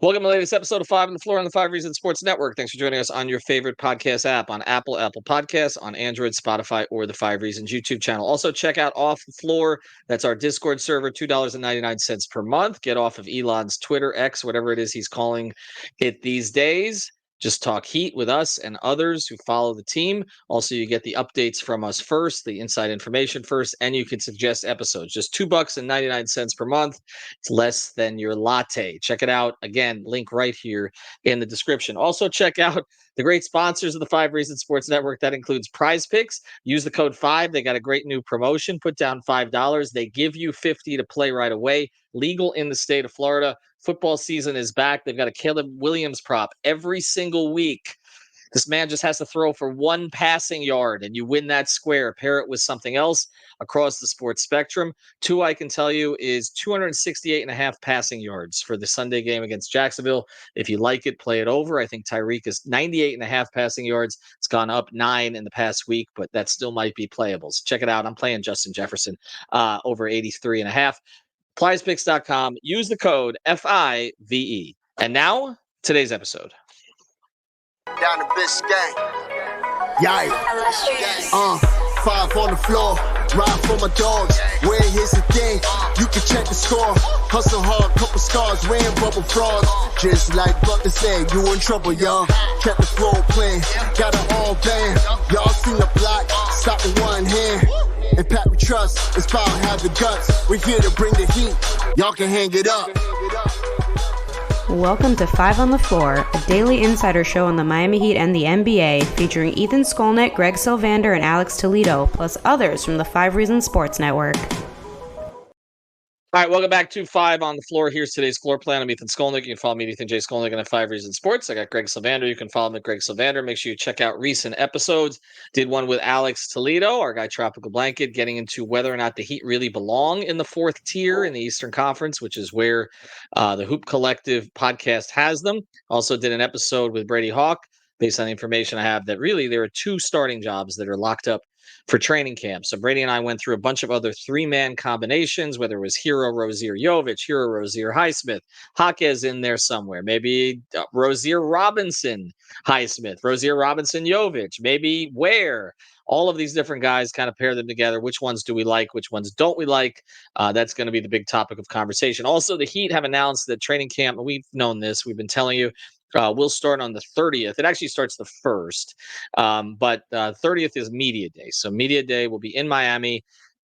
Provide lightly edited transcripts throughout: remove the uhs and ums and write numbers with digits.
Welcome to the latest episode of Five on the Floor on the Five Reasons Sports Network. Thanks for joining us on your favorite podcast app, on Apple Podcasts, on Android, Spotify, or the Five Reasons YouTube channel. Also, check out Off the Floor. That's our Discord server, $2.99 per month. Get off of Elon's Twitter, X, whatever it is he's calling it these days. Just talk Heat with us and others who follow the team. Also, you get the updates from us first, the inside information first, and you can suggest episodes. Just $2.99 per month. It's less than your latte. Check it out. Again, link right here in the description. Also, check out the great sponsors of the Five Reasons Sports Network. That includes Prize Picks. Use the code 5. They got a great new promotion. Put down $5. They give you 50 to play right away. Legal in the state of Florida. Football season is back. They've got a Caleb Williams prop every single week. This man just has to throw for one passing yard, and you win that square. Pair it with something else across the sports spectrum. Two, I can tell you, is 268.5 passing yards for the Sunday game against Jacksonville. If you like it, play it over. I think Tyreek is 98.5 passing yards. It's gone up 9 in the past week, but that still might be playable. So check it out. I'm playing Justin Jefferson over 83.5. PrizePicks.com. Use the code FIVE. And now, today's episode. Down the Biscayne. Yikes. Five on the floor. Ride for my dogs. Where here's the thing. You can check the score. Hustle hard, couple scars. Wearing bubble frogs. Just like Butler said, you in trouble, y'all. Kept the floor playing. Got it all banned. Y'all seen the block. Stop with one hand. And Pat we trust. Inspire, have the guts. We're here to bring the heat. Y'all can hang it up. Welcome to Five on the Floor, a daily insider show on the Miami Heat and the NBA, featuring Ethan Skolnick, Greg Sylvander, and Alex Toledo, plus others from the Five Reasons Sports Network. All right, welcome back to Five on the Floor. Here's today's floor plan. I'm Ethan Skolnick. You can follow me, Ethan J. Skolnick, and at Five Reasons Sports. I got Greg Sylvander. You can follow me at Greg Sylvander. Make sure you check out recent episodes. Did one with Alex Toledo, our guy Tropical Blanket, getting into whether or not the Heat really belong in the fourth tier in the Eastern Conference, which is where the Hoop Collective podcast has them. Also did an episode with Brady Hawk, based on the information I have, that really there are two starting jobs that are locked up for training camp. So Brady and I went through a bunch of other three-man combinations, whether it was Hero, Rozier, Jovic, Hero, Rozier, Highsmith, Jaquez in there somewhere, maybe Rozier, Robinson, Highsmith, Rozier, Robinson, Jovic, maybe Ware. All of these different guys, kind of pair them together. Which ones do we like? Which ones don't we like? That's going to be the big topic of conversation. Also, the Heat have announced that training camp, we've known this, we've been telling you, we'll start on the 30th. It actually starts the 1st, but 30th is Media Day. So Media Day will be in Miami.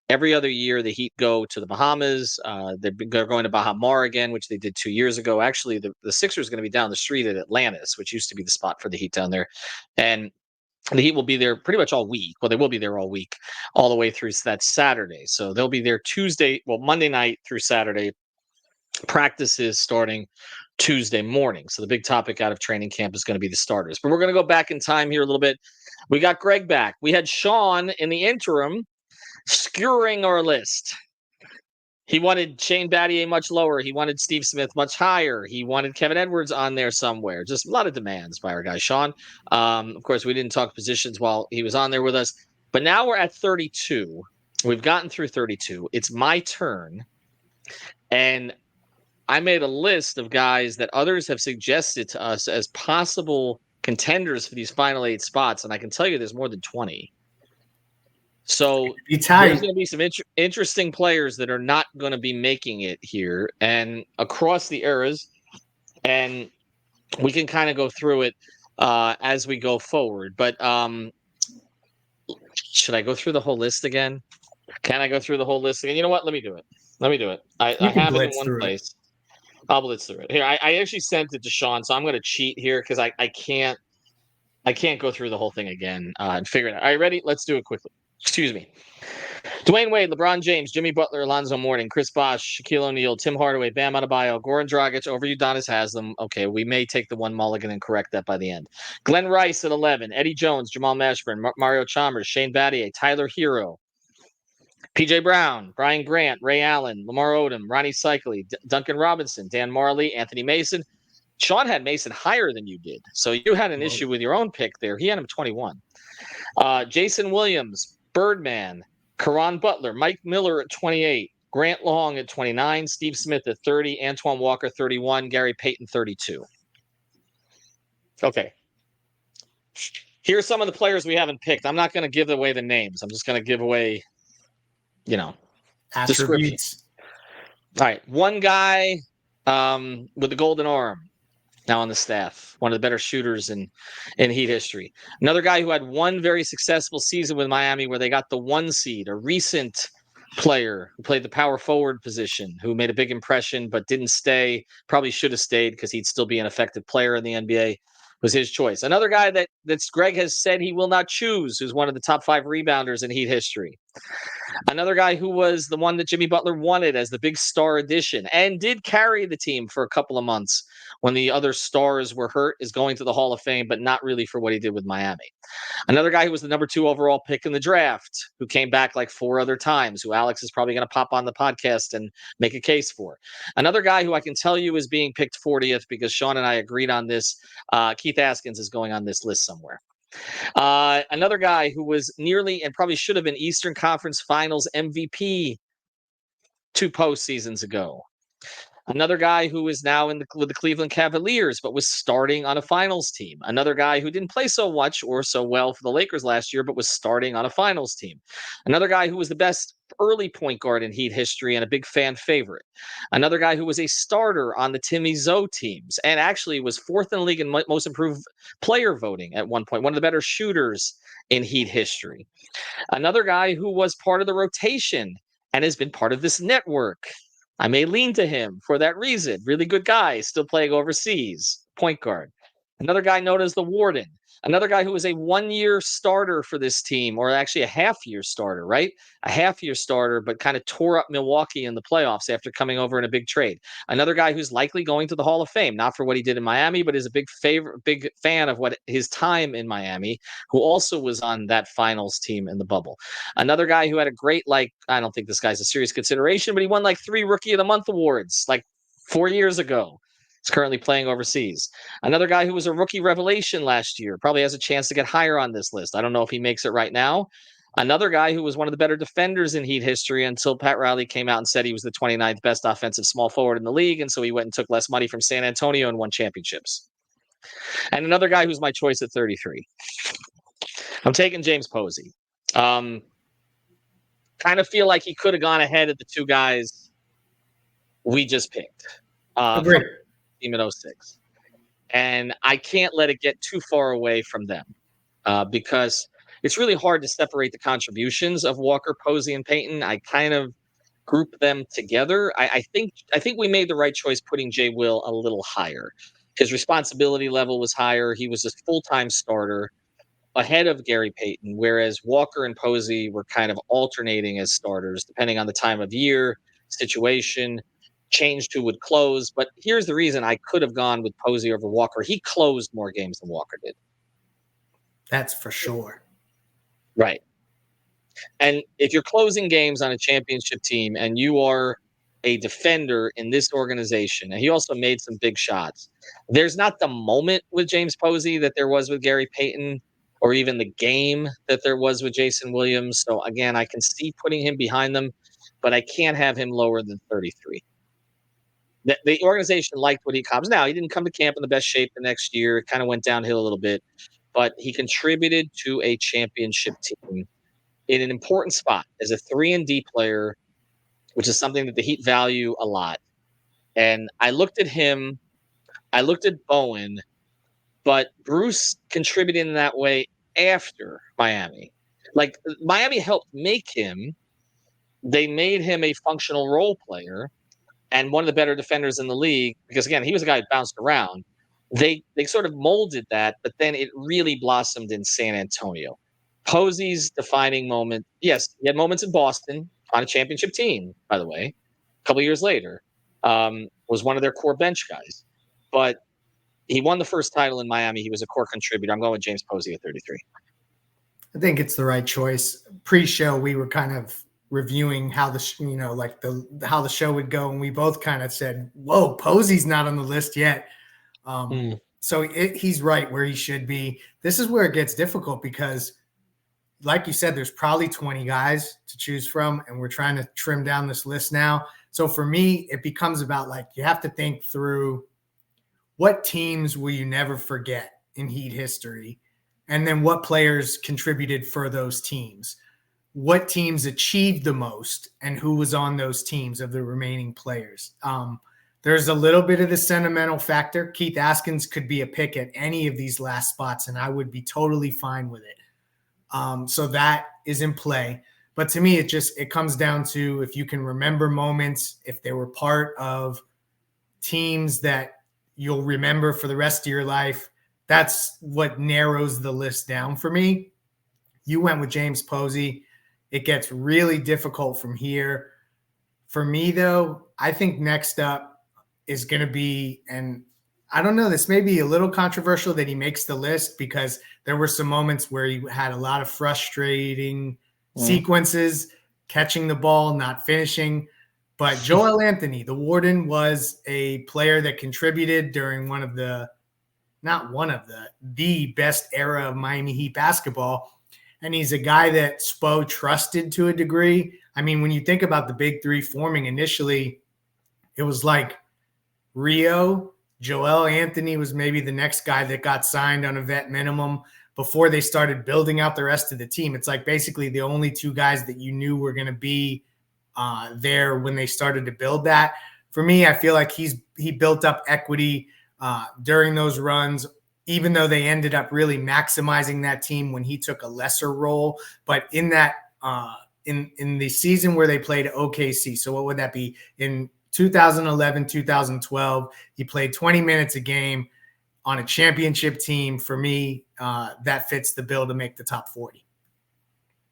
Every other year, the Heat go to the Bahamas. They're going to Baha Mar again, which they did 2 years ago. Actually, the Sixers are going to be down the street at Atlantis, which used to be the spot for the Heat down there. And the Heat will be there pretty much all week. Well, they will be there all week, all the way through that Saturday. So they'll be there Monday night through Saturday. Practices starting Tuesday morning. So the big topic out of training camp is going to be the starters. But we're going to go back in time here a little bit. We got Greg back. We had Sean in the interim skewering our list. He wanted Shane Battier much lower. He wanted Steve Smith much higher. He wanted Kevin Edwards on there somewhere. Just a lot of demands by our guy, Sean. Of course, we didn't talk positions while he was on there with us. But now we're at 32. We've gotten through 32. It's my turn. And I made a list of guys that others have suggested to us as possible contenders for these final 8 spots, and I can tell you there's more than 20. So there's going to be some interesting players that are not going to be making it here and across the eras, and we can kind of go through it as we go forward. But should I go through the whole list again? Can I go through the whole list again? You know what? Let me do it. I have it in one place. I'll blitz through it. Here, I actually sent it to Sean, so I'm going to cheat here because I can't go through the whole thing again and figure it out. Are you ready? Let's do it quickly. Excuse me. Dwayne Wade, LeBron James, Jimmy Butler, Alonzo Mourning, Chris Bosh, Shaquille O'Neal, Tim Hardaway, Bam Adebayo, Goran Dragic, over Udonis Haslem. Okay, we may take the one mulligan and correct that by the end. Glenn Rice at 11, Eddie Jones, Jamal Mashburn, Mario Chalmers, Shane Battier, Tyler Hero, PJ Brown, Brian Grant, Ray Allen, Lamar Odom, Ronnie Cycli, Duncan Robinson, Dan Marley, Anthony Mason. Sean had Mason higher than you did. So you had an issue with your own pick there. He had him 21. Jason Williams, Birdman, Caron Butler, Mike Miller at 28, Grant Long at 29, Steve Smith at 30, Antoine Walker 31, Gary Payton 32. Okay. Here's some of the players we haven't picked. I'm not going to give away the names. I'm just going to give away, description. Attributes. All right. One guy with the golden arm now on the staff, one of the better shooters in Heat history. Another guy who had one very successful season with Miami where they got the 1 seed, a recent player who played the power forward position, who made a big impression but didn't stay, probably should have stayed because he'd still be an effective player in the NBA, was his choice. Another guy that's Greg has said he will not choose, who's one of the top 5 rebounders in Heat history. Another guy who was the one that Jimmy Butler wanted as the big star addition and did carry the team for a couple of months when the other stars were hurt, is going to the Hall of Fame, but not really for what he did with Miami. Another guy who was the number 2 overall pick in the draft, who came back like 4 other times, who Alex is probably going to pop on the podcast and make a case for. Another guy who I can tell you is being picked 40th because Sean and I agreed on this. Keith Askins is going on this list somewhere. Another guy who was nearly and probably should have been Eastern Conference Finals MVP 2 postseasons ago. Another guy who is now with the Cleveland Cavaliers, but was starting on a finals team. Another guy who didn't play so much or so well for the Lakers last year, but was starting on a finals team. Another guy who was the best early point guard in Heat history and a big fan favorite. Another guy who was a starter on the Timmy Zoe teams and actually was 4th in the league in most improved player voting at one point, one of the better shooters in Heat history. Another guy who was part of the rotation and has been part of this network. I may lean to him for that reason. Really good guy, still playing overseas, point guard. Another guy known as the Warden. Another guy who was a 1-year starter for this team, or actually a half-year starter, right? A half-year starter, but kind of tore up Milwaukee in the playoffs after coming over in a big trade. Another guy who's likely going to the Hall of Fame, not for what he did in Miami, but is a big fan of what his time in Miami, who also was on that finals team in the bubble. Another guy who had a great, I don't think this guy's a serious consideration, but he won 3 Rookie of the Month awards 4 years ago. He's currently playing overseas. Another guy who was a rookie revelation last year, probably has a chance to get higher on this list. I don't know if he makes it right now. Another guy who was one of the better defenders in Heat history until Pat Riley came out and said he was the 29th best offensive small forward in the league, and so he went and took less money from San Antonio and won championships. And another guy who's my choice at 33. I'm taking James Posey. Kind of feel like he could have gone ahead of the 2 guys we just picked. Agreed. Team in 06. And I can't let it get too far away from them because it's really hard to separate the contributions of Walker, Posey, and Payton. I kind of group them together. I think we made the right choice putting Jay Will a little higher. His responsibility level was higher. He was a full-time starter ahead of Gary Payton, whereas Walker and Posey were kind of alternating as starters depending on the time of year, situation, changed who would close. But here's the reason I could have gone with Posey over Walker. He closed more games than Walker did. That's for sure. Right. And if you're closing games on a championship team and you are a defender in this organization, and he also made some big shots, there's not the moment with James Posey that there was with Gary Payton or even the game that there was with Jason Williams. So again, I can see putting him behind them, but I can't have him lower than 33. The organization liked what he comes. Now, he didn't come to camp in the best shape the next year. It kind of went downhill a little bit, but he contributed to a championship team in an important spot as a 3-and-D player, which is something that the Heat value a lot. And I looked at him, I looked at Bowen, but Bruce contributed in that way after Miami. Miami helped make him. They made him a functional role player and one of the better defenders in the league, because again, he was a guy who bounced around. They sort of molded that, but then it really blossomed in San Antonio. Posey's defining moment, yes, he had moments in Boston on a championship team, by the way, a couple years later, was one of their core bench guys. But he won the first title in Miami. He was a core contributor. I'm going with James Posey at 33. I think it's the right choice. Pre-show, we were kind of reviewing how how the show would go, and we both kind of said, "Whoa, Posey's not on the list yet." So he's right where he should be. This is where it gets difficult because like you said, there's probably 20 guys to choose from, and we're trying to trim down this list now. So for me, it becomes about like you have to think through what teams will you never forget in Heat history, and then what players contributed for those teams. What teams achieved the most and who was on those teams of the remaining players. There's a little bit of the sentimental factor. Keith Askins could be a pick at any of these last spots, and I would be totally fine with it. So that is in play. But to me, it comes down to if you can remember moments, if they were part of teams that you'll remember for the rest of your life. That's what narrows the list down for me. You went with James Posey. It gets really difficult from here. For me, though, I think next up is going to be, and I don't know, this may be a little controversial that he makes the list because there were some moments where he had a lot of frustrating sequences, catching the ball, not finishing. But Joel Anthony, the Warden, was a player that contributed during the best era of Miami Heat basketball. And he's a guy that Spo trusted to a degree. I mean, when you think about the big three forming initially, it was like Rio, Joel Anthony was maybe the next guy that got signed on a vet minimum before they started building out the rest of the team. It's like basically the only two guys that you knew were going to be there when they started to build that. For me, I feel like he built up equity during those runs, even though they ended up really maximizing that team when he took a lesser role. But in that in the season where they played OKC, so what would that be? In 2011, 2012, he played 20 minutes a game on a championship team. For me, that fits the bill to make the top 40.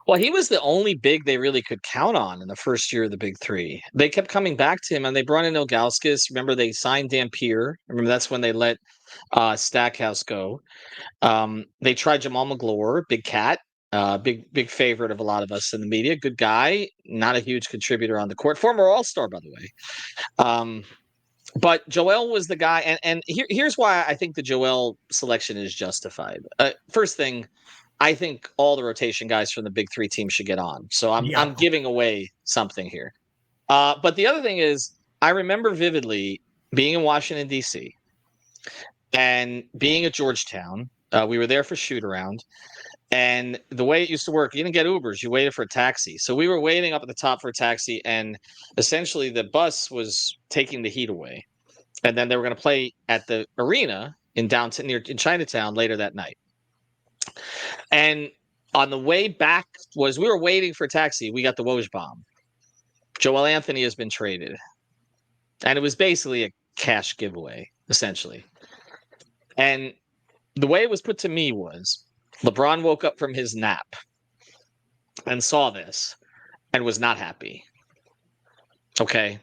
Well, he was the only big they really could count on in the first year of the big three. They kept coming back to him, and they brought in Ilgauskas. Remember, they signed Dampier. Remember, that's when they let Stackhouse go. They tried Jamal McGlure, big cat, big favorite of a lot of us in the media. Good guy, not a huge contributor on the court. Former All-Star, by the way. But Joel was the guy, and here's why I think the Joel selection is justified. First thing, I think all the rotation guys from the big three teams should get on. So I'm giving away something here. But the other thing is, I remember vividly being in Washington, D.C., and being at Georgetown. We were there for shoot around. And the way it used to work, you didn't get Ubers. You waited for a taxi. So we were waiting up at the top for a taxi, and essentially the bus was taking the Heat away. And then they were going to play at the arena in downtown in Chinatown later that night. And on the way back we were waiting for a taxi. We got the Woj bomb. Joel Anthony has been traded. And it was basically a cash giveaway, essentially. And the way it was put to me was LeBron woke up from his nap and saw this and was not happy. Okay.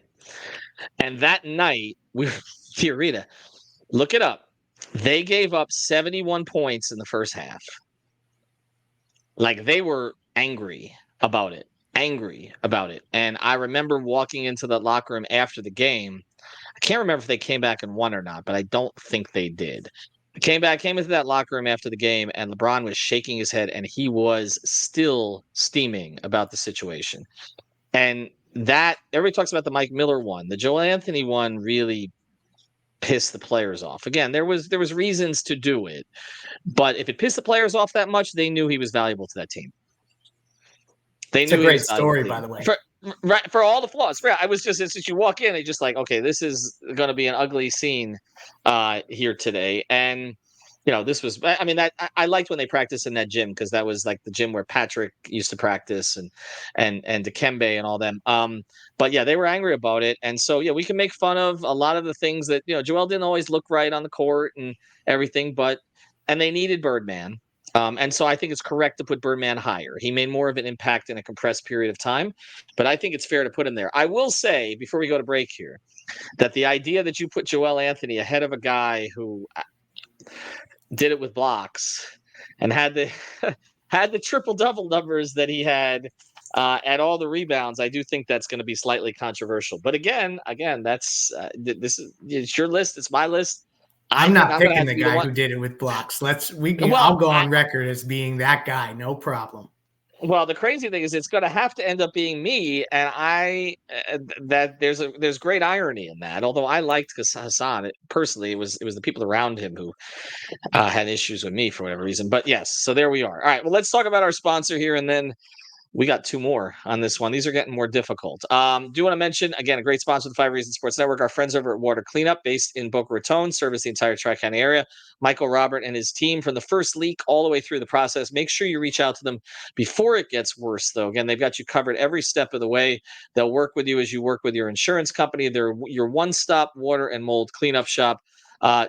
And that night, we were Fiorita. Look it up. They gave up 71 points in the first half. Like, they were angry about it. And I remember walking into the locker room after the game. I can't remember if they came back and won or not, but I don't think they did. Came into that locker room after the game, and LeBron was shaking his head, and he was still steaming about the situation. And that, everybody talks about the Mike Miller one. The Joel Anthony one really pissed the players off. Again, there was reasons to do it, but if it pissed the players off that much, they knew he was valuable to that team. It's a great story, by the way. For all the flaws. I was just, as you walk in, it's just like, okay, this is going to be an ugly scene here today. And, this was, I mean, I liked when they practiced in that gym, because that was like the gym where Patrick used to practice and Dikembe and all them. But yeah, they were angry about it. And so, yeah, we can make fun of a lot of the things that, Joel didn't always look right on the court and everything, and they needed Birdman. And so I think it's correct to put Birdman higher. He made more of an impact in a compressed period of time, but I think it's fair to put him there. I will say, before we go to break here, that the idea that you put Joel Anthony ahead of a guy who did it with blocks and had the triple-double numbers that he had at all the rebounds, I do think that's going to be slightly controversial. But again, that's it's your list. It's my list. I'm not picking the guy who did it with blocks. I'll go on record as being that guy. No problem. Well, the crazy thing is it's going to have to end up being me, and that there's great irony in that. Although I liked Hassan personally, it was the people around him who had issues with me for whatever reason. But yes, so there we are. All right, well, let's talk about our sponsor here, and then we got two more on this one. These are getting more difficult. Do want to mention, again, a great sponsor of the 5 Reasons Sports Network, our friends over at Water Cleanup, based in Boca Raton, service the entire Tri-County area. Michael Robert and his team, from the first leak all the way through the process. Make sure you reach out to them before it gets worse, though. Again, they've got you covered every step of the way. They'll work with you as you work with your insurance company. They're your one-stop water and mold cleanup shop.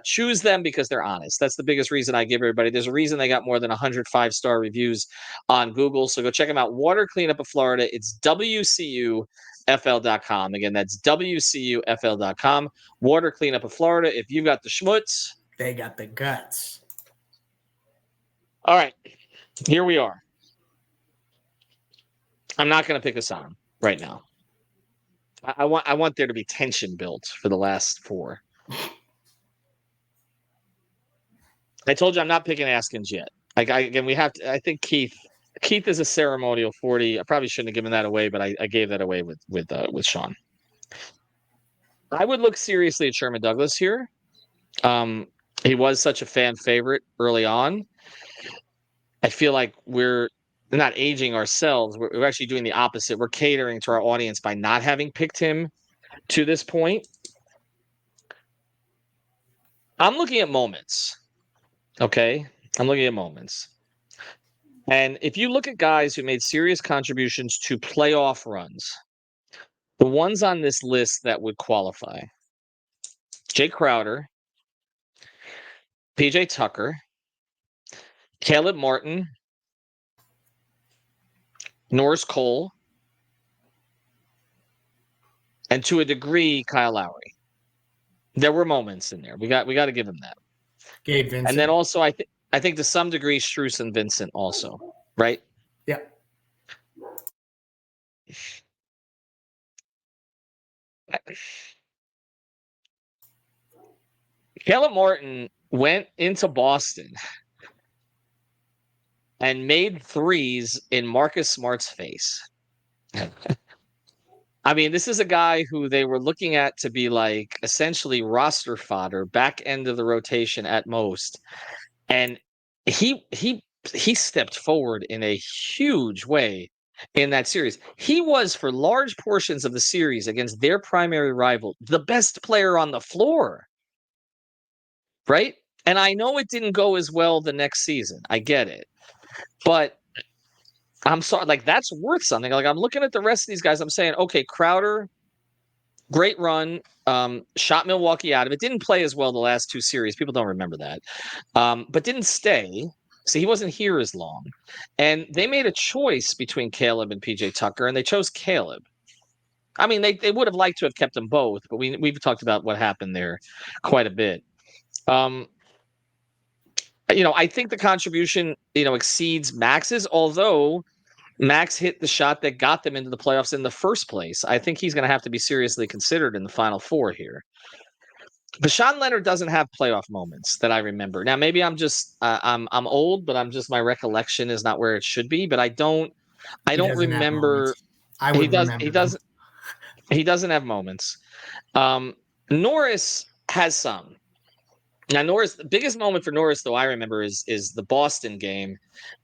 Choose them because they're honest. That's the biggest reason I give everybody. There's a reason they got more than 100 5-star reviews on Google. So go check them out. Water Cleanup of Florida. It's WCUFL.com. Again, that's WCUFL.com. Water Cleanup of Florida. If you've got the schmutz, They got the guts. all right, here we are. I'm not going to pick a song right now. I want there to be tension built for the last four. I told you I'm not picking Askins yet. Again, we have to. I think Keith is a ceremonial 40. I probably shouldn't have given that away, but I gave that away with Sean. I would look seriously at Sherman Douglas here. He was such a fan favorite early on. I feel like we're not aging ourselves. We're actually doing the opposite. We're catering to our audience by not having picked him to this point. I'm looking at moments. Okay? I'm looking at moments. And if you look at guys who made serious contributions to playoff runs, the ones on this list that would qualify: Jay Crowder, PJ Tucker, Caleb Martin, Norris Cole, and to a degree, Kyle Lowry. There were moments in there. We got to give him that. Gabe Vincent. And then also, I think to some degree, Strus and Vincent also, right? Yeah. Caleb Martin went into Boston and made threes in Marcus Smart's face. I mean, this is a guy who they were looking at to be like essentially roster fodder, back end of the rotation at most. And he stepped forward in a huge way in that series. He was, for large portions of the series against their primary rival, the best player on the floor. Right? And I know it didn't go as well the next season. I get it. But I'm sorry, like, that's worth something. Like, I'm looking at the rest of these guys. I'm saying, okay, Crowder, great run, shot Milwaukee out of it. Didn't play as well the last two series. People don't remember that. But didn't stay. So he wasn't here as long. And they made a choice between Caleb and PJ Tucker, and they chose Caleb. I mean, they would have liked to have kept them both, but we've talked about what happened there quite a bit. I think the contribution, exceeds Max's, although Max hit the shot that got them into the playoffs in the first place. I think he's going to have to be seriously considered in the Final Four here. But Sean Leonard doesn't have playoff moments that I remember. Now, maybe I'm just I'm old, but my recollection is not where it should be. But I don't remember. I would remember. He doesn't have moments. Norris has some. Now, Norris, the biggest moment for Norris, though, I remember is the Boston game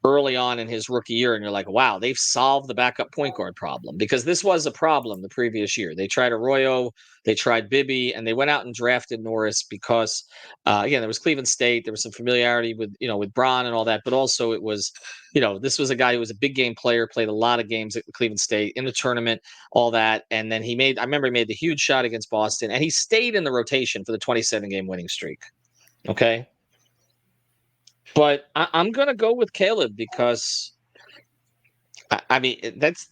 early on in his rookie year. And you're like, wow, they've solved the backup point guard problem, because this was a problem the previous year. They tried Arroyo, they tried Bibby, and they went out and drafted Norris because, again, there was Cleveland State. There was some familiarity with Bron and all that. But also it was, this was a guy who was a big game player, played a lot of games at Cleveland State in the tournament, all that. And then I remember he made the huge shot against Boston, and he stayed in the rotation for the 27-game winning streak. Okay. But I'm going to go with Caleb because, it's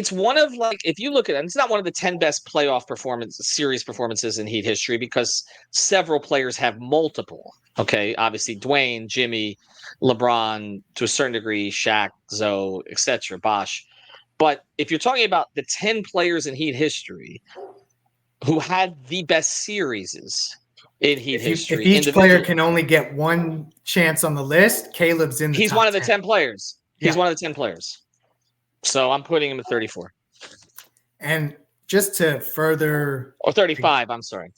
one of, like, if you look at it, it's not one of the 10 best playoff series performances in Heat history, because several players have multiple. Okay. Obviously, Dwayne, Jimmy, LeBron, to a certain degree, Shaq, Zoe, etc., Bosh. But if you're talking about the 10 players in Heat history who had the best series in Heat history. If each player can only get one chance on the list, Caleb's in the He's top one of the 10. 10 players. He's one of the 10 players. So I'm putting him at 34. And just to further... Or 35, I'm sorry.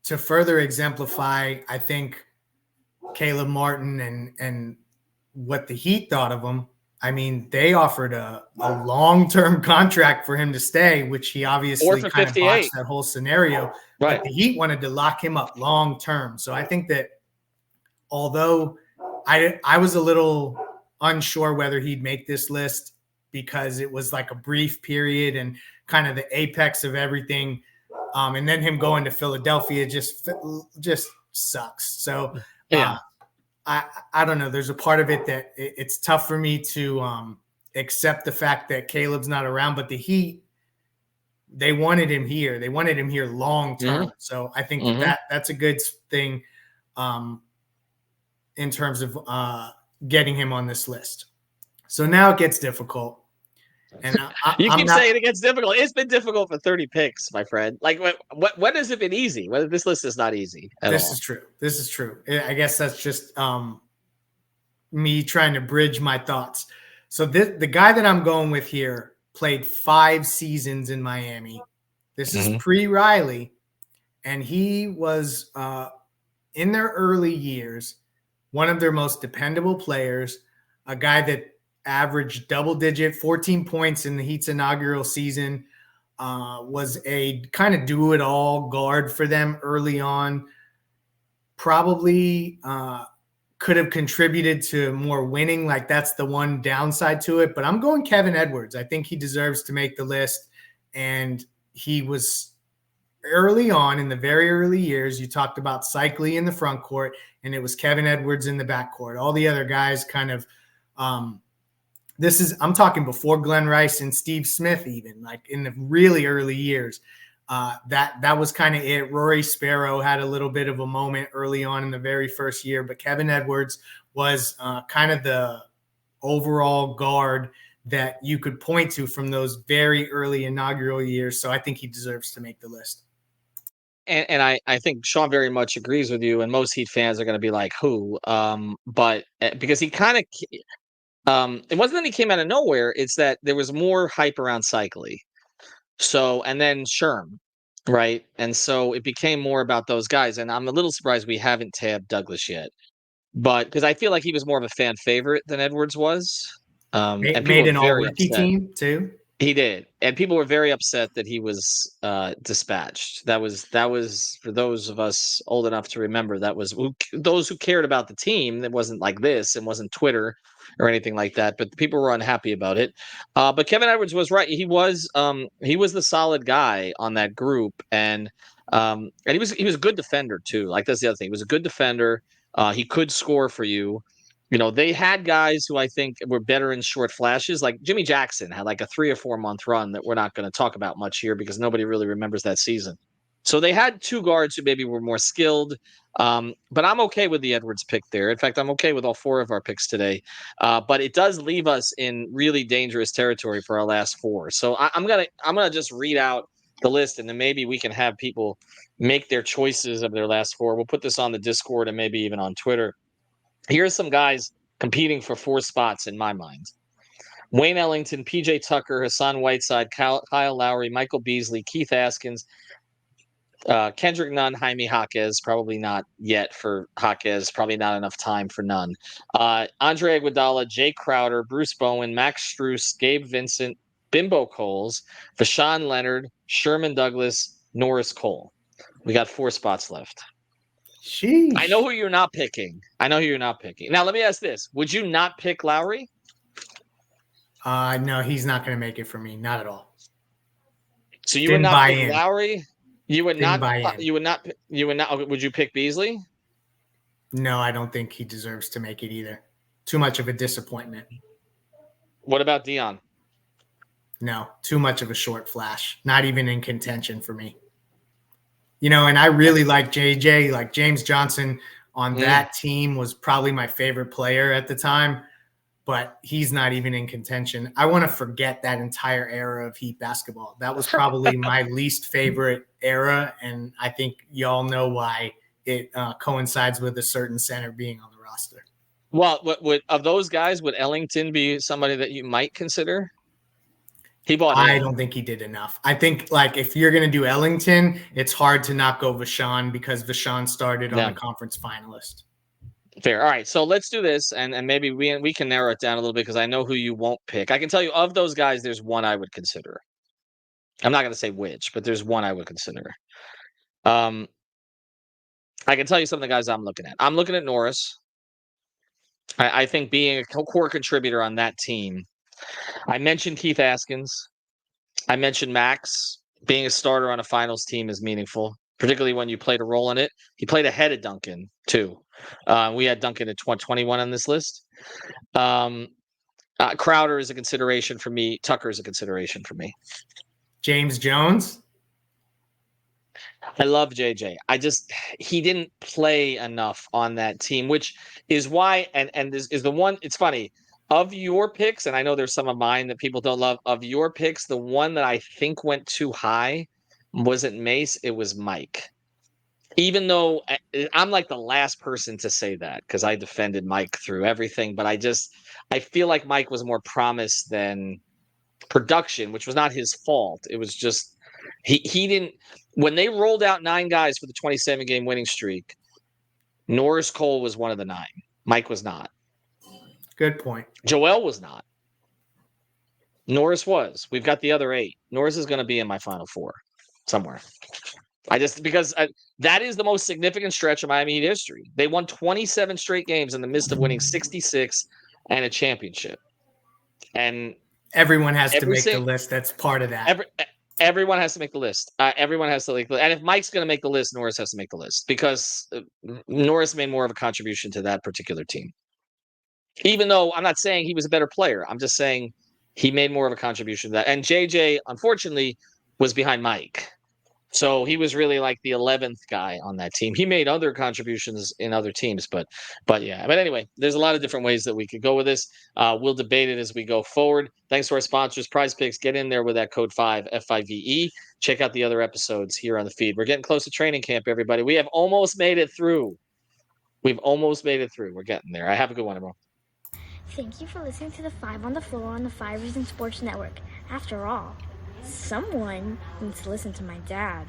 To further exemplify, I think, Caleb Martin and what the Heat thought of him, I mean, they offered a long-term contract for him to stay, which he obviously kind of botched that whole scenario. Right. But the Heat wanted to lock him up long-term. So I think that although I was a little unsure whether he'd make this list because it was like a brief period and kind of the apex of everything. And then him going to Philadelphia just sucks. So I don't know. There's a part of it that it's tough for me to accept the fact that Caleb's not around, but the Heat, they wanted him here. They wanted him here long term. Mm-hmm. So I think that's a good thing in terms of getting him on this list. So now it gets difficult. And you keep saying it gets difficult. It's been difficult for 30 picks, my friend. Like, what has it been easy? This list is not easy at all. This is true. I guess that's just me trying to bridge my thoughts. So the guy that I'm going with here played 5 seasons in Miami. This is pre-Riley, and he was in their early years one of their most dependable players, a guy that averaged double-digit 14 points in the Heat's inaugural season, was a kind of do-it-all guard for them early on, probably could have contributed to more winning. Like, that's the one downside to it. But I'm going Kevin Edwards. I think he deserves to make the list. And he was early on in the very early years. You talked about Cycli in the front court, and it was Kevin Edwards in the back court. All the other guys kind of I'm talking before Glenn Rice and Steve Smith, even like in the really early years. That was kind of it. Rory Sparrow had a little bit of a moment early on in the very first year, but Kevin Edwards was kind of the overall guard that you could point to from those very early inaugural years. So I think he deserves to make the list. And I think Sean very much agrees with you, and most Heat fans are going to be like, who? But because he kind of it wasn't that he came out of nowhere, it's that there was more hype around Cycli. So, and then Sherm, right? And so it became more about those guys. And I'm a little surprised we haven't tabbed Douglas yet. But because I feel like he was more of a fan favorite than Edwards was. And made an all-rookie team too. He did. And people were very upset that he was dispatched. That was for those of us old enough to remember, that was those who cared about the team. It wasn't like this. It wasn't Twitter or anything like that, but people were unhappy about it. But Kevin Edwards was right. He was the solid guy on that group, and he was a good defender too. Like, that's the other thing. He was a good defender. He could score for you. You know, they had guys who I think were better in short flashes. Like Jimmy Jackson had like a 3 or 4 month run that we're not going to talk about much here because nobody really remembers that season. So they had 2 guards who maybe were more skilled. But I'm okay with the Edwards pick there. In fact, I'm okay with all 4 of our picks today. But it does leave us in really dangerous territory for our last 4. So I'm gonna just read out the list, and then maybe we can have people make their choices of their last 4. We'll put this on the Discord and maybe even on Twitter. Here's some guys competing for 4 spots in my mind: Wayne Ellington, PJ Tucker, Hassan Whiteside, Kyle Lowry, Michael Beasley, Keith Askins, Kendrick Nunn, Jaime Jaquez. Probably not yet for Jaquez. Probably not enough time for Nunn. Andre Iguodala, Jay Crowder, Bruce Bowen, Max Strus, Gabe Vincent, Bimbo Coles, Vashawn Leonard, Sherman Douglas, Norris Cole. We got 4 spots left. Sheesh. I know who you're not picking. Now, let me ask this. Would you not pick Lowry? No, he's not going to make it for me. Not at all. So you would not pick Lowry? You would not. Would you pick Beasley? No, I don't think he deserves to make it either. Too much of a disappointment. What about Dion? No, too much of a short flash. Not even in contention for me. You know, and I really like JJ. Like, James Johnson on that team was probably my favorite player at the time, but he's not even in contention. I want to forget that entire era of Heat basketball. That was probably my least favorite era, and I think y'all know why it coincides with a certain center being on the roster. Well, would of those guys, would Ellington be somebody that you might consider? He bought I in. don't think he did enough. I think like if you're going to do Ellington, it's hard to not go Vashon because Vashon started on Yeah. a conference finalist. Fair. All right, so let's do this, and maybe we can narrow it down a little bit because I know who you won't pick. I can tell you of those guys, there's one I would consider. I'm not going to say which, but there's one I would consider. I can tell you some of the guys I'm looking at. I'm looking at Norris. I think being a core contributor on that team. I mentioned Keith Askins. I mentioned Max. Being a starter on a finals team is meaningful, particularly when you played a role in it. He played ahead of Duncan, too. We had Duncan at 21 on this list. Crowder is a consideration for me. Tucker is a consideration for me. James Jones. I love JJ. He didn't play enough on that team, which is why, and this is the one, it's funny, of your picks, and I know there's some of mine that people don't love, of your picks, the one that I think went too high wasn't Mace, it was Mike. Even though I'm like the last person to say that because I defended Mike through everything, but I feel like Mike was more promise than production, which was not his fault. It was just he didn't. When they rolled out 9 guys for the 27-game winning streak, Norris Cole was one of the 9. Mike was not. Good point. Joel was not. Norris was. We've got the other 8. Norris is going to be in my final 4 somewhere. Because that is the most significant stretch of Miami Heat history. They won 27 straight games in the midst of winning 66 and a championship. And everyone has to make the list. That's part of that. Everyone has to make the list. Everyone has to and if Mike's going to make the list, Norris has to make the list because Norris made more of a contribution to that particular team. Even though I'm not saying he was a better player, I'm just saying he made more of a contribution to that. And JJ, unfortunately, was behind Mike. So he was really like the 11th guy on that team. He made other contributions in other teams, but yeah. But anyway, there's a lot of different ways that we could go with this. We'll debate it as we go forward. Thanks to our sponsors, Prize Picks. Get in there with that code 5 F5VE. Check out the other episodes here on the feed. We're getting close to training camp, everybody. We have almost made it through. We've almost made it through. We're getting there. I have a good one, everyone. Thank you for listening to the 5 on the Floor on the 5 Reasons Sports Network. After all, someone needs to listen to my dad.